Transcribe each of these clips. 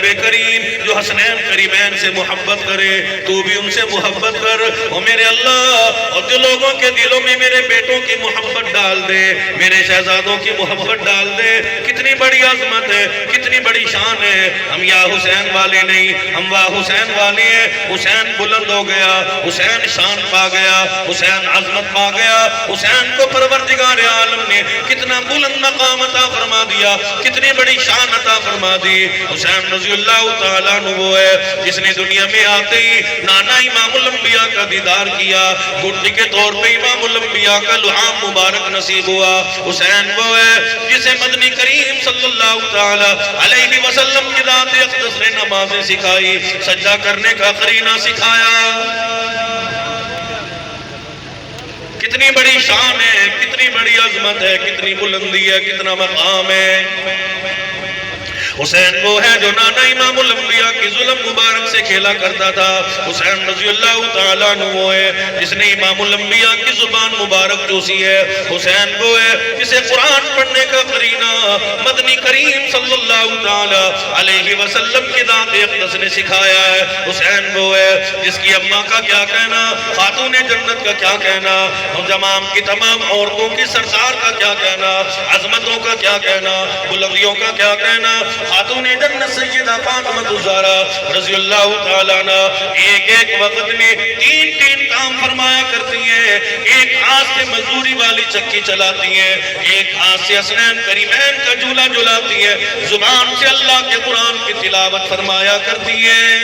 رب کریم جو حسنین کریمین سے محبت کرے تو بھی ان سے محبت کر، اور میرے اللہ اور جو لوگوں کے دلوں میں میرے بیٹوں کی محبت ڈال دے، میرے شہزادوں کی محبت ڈال دے۔ کتنی بڑی عظمت ہے، کتنی بڑی شان ہے۔ ہم یا حسین والے نہیں، ہم واہ حسین والے ہیں۔ حسین بلند ہو گیا، حسین شان پا گیا، حسین عظمت پا گیا۔ حسین کو پروردگار عالم نے کتنا بلند مقام عطا فرما دیا، کتنی بڑی شان عطا فرما دی۔ حسین رضی اللہ تعالیٰ عنہ وہ ہے جس نے دنیا میں آتے ہی نانا امام الانبیاء کا دیدار کیا، گھٹی کے طور پہ امام الانبیاء کا لحام مبارک نصیب ہوا۔ حسین وہ ہے جسے مدنی کریم صلی اللہ تعالیٰ علیہ وسلم کی ذات اقدس نے نمازیں سکھائی، سجدہ کرنے کا قرینہ سکھایا۔ کتنی بڑی شان ہے، کتنی بڑی عظمت ہے، کتنی بلندی ہے، کتنا مقام ہے۔ حسین وہ ہے جو نانا امام الانبیاء کی ظلم مبارک سے کھیلا کرتا تھا۔ حسین رضی اللہ تعالیٰ عنہ وہ ہے جس نے امام الانبیاء کی زبان مبارک چوسی ہے۔ حسین وہ ہے جسے قرآن پڑھنے کا قرینہ مدنی کریم صلی اللہ تعالیٰ علیہ وسلم کی ذات اقدس نے سکھایا ہے۔ حسین وہ ہے جس کی اماں کا کیا کہنا، خاتون جنت کا کیا کہنا، تمام کی تمام عورتوں کی سرکار کا کیا کہنا، عظمتوں کا کیا کہنا، بلندیوں کا کیا کہنا۔ خاتون جنت سیدہ فاطمہ الزہرا رضی اللہ تعالیٰ عنہ ایک ایک وقت میں تین کام فرمایا کرتی ہیں۔ ایک ہاتھ سے مزدوری والی چکی چلاتی ہیں، ایک ہاتھ سے حسنین کریمین کا جھولا جھلاتی ہیں، زبان سے اللہ کے قرآن کی تلاوت فرمایا کرتی ہیں۔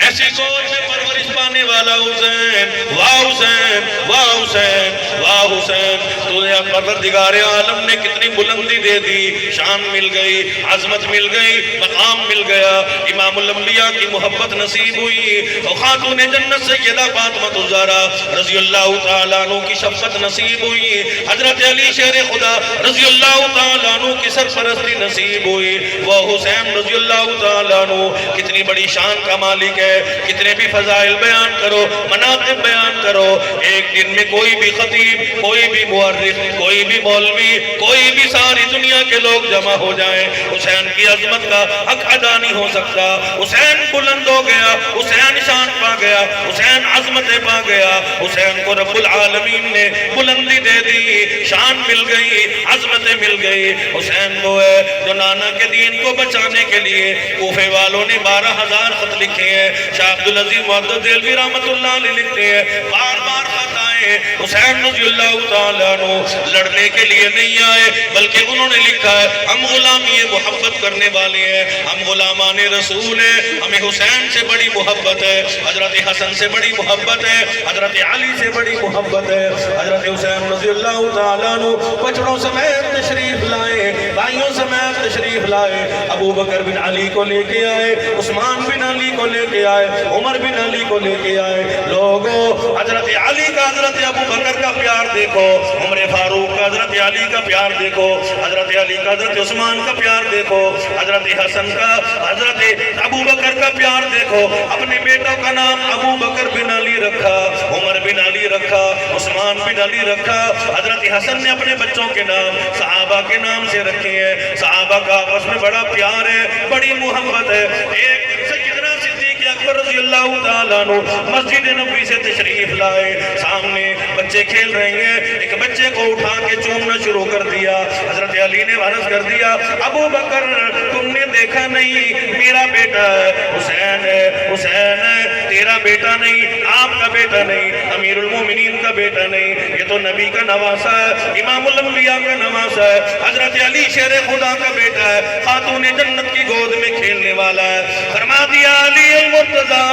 ایسی سوچ میں پرورش پانے والا حسین، واہ حسین، واہ حسین، واہ حسین، تجھے پروردگار عالم نے کتنی بلندی دے دی، شان مل گئی، عظمت مل گئی، مقام مل گیا، امام الانبیاء کی محبت نصیب ہوئی، اور خاتون جنت سیدہ فاطمہ الزہرا رضی اللہ تعالیٰ عنہ کی شفقت نصیب ہوئی، حضرت علی شیر خدا رضی اللہ تعالیٰ عنہ کی سرپرستی نصیب ہوئی۔ وہ حسین رضی اللہ تعالیٰ عنہ کتنی بڑی شان کا مالک ہے، کتنے بھی فضائل بیان کرو، مناقب بیان کرو، ایک دن میں کوئی بھی خطیب، کوئی بھی مورخ، کوئی بھی مولوی، کوئی بھی ساری دنیا کے لوگ جمع ہو جائیں، حسین کی عظمت کا حق ادا نہیں ہو سکتا۔ حسین بلند ہو گیا، حسین شان پا گیا، حسین عظمت پا گیا، حسین کو رب العالمین نے بلندی دے دی، شان مل گئی، عظمت مل گئی۔ حسین وہ ہے جو نانا کے دین کو بچانے کے لیے کوفے والوں نے 12,000 خط لکھے ہیں، شاہ عبدالعزیز محدث دہلوی رحمت اللہ علیہ لکھتے ہیں، بار بار خط آئے، حسین رضی اللہ تعالیٰ عنہ لڑنے کے لیے نہیں آئے، بلکہ انہوں نے لکھا ہے ہم غلامی محبت کرنے والے ہیں، ہم غلامان رسول ہیں، ہمیں حسین سے بڑی محبت ہے، حضرت حسن سے بڑی محبت ہے، حضرت علی سے بڑی محبت ہے۔ حضرت حسین رضی اللہ تعالیٰ عنہ بچڑوں سمیت تشریف لائے، بھائیوں سمیت تشریف لائے، ابو بکر بن علی کو لے کے آئے، عثمان بن علی کو لے کے آئے، عمر بن علی کو لے کے آئے۔ لوگوں حضرت علی کا حضرت ابو بکر کا پیار دیکھو، عمر فاروق کا حضرت علی کا پیار دیکھو، حضرت علی کا حضرت عثمان کا پیار دیکھو، حضرت حسن کا حضرت ابو بکر کا پیار دیکھو۔ اپنے بیٹوں کا نام ابو بکر بن علی رکھا، عمر بن علی رکھا، عثمان بن علی رکھا۔ حضرت حسن نے اپنے بچوں کے نام صحابہ کے نام سے رکھے ہیں۔ صحابہ کا آپس میں بڑا پیار ہے، بڑی محبت ہے۔ ایک سیدنا صدیق اکبر رضی اللہ تعالیٰ عنہ مسجد نبوی سے تشریف لائے، سامنے بچے کھیل رہے ہیں، ایک بچے کو اٹھا کے چومنا شروع کر دیا۔ حضرت علی نے عرض کر دیا ابو بکر تم نے دیکھا نہیں میرا بیٹا ہے، حسین ہے، حسین ہے، تیرا بیٹا نہیں، آپ کا بیٹا نہیں، امیر المومنین کا بیٹا نہیں، یہ تو نبی کا نواسا ہے، امام الانبیاء کا نواسا ہے، حضرت علی شیر خدا کا بیٹا ہے، خاتون جنت کی گود میں کھیلنے والا ہے۔ فرما دیا علی المرتضیٰ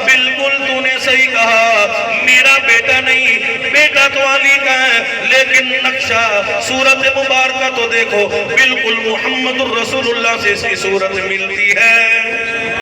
بالکل تو نے صحیح کہا، میرا بیٹا نہیں، بیٹا تو علی کا ہے، لیکن نقشہ صورت مبارکہ تو دیکھو، بالکل محمد الرسول اللہ سے اس کی صورت ملتی ہے۔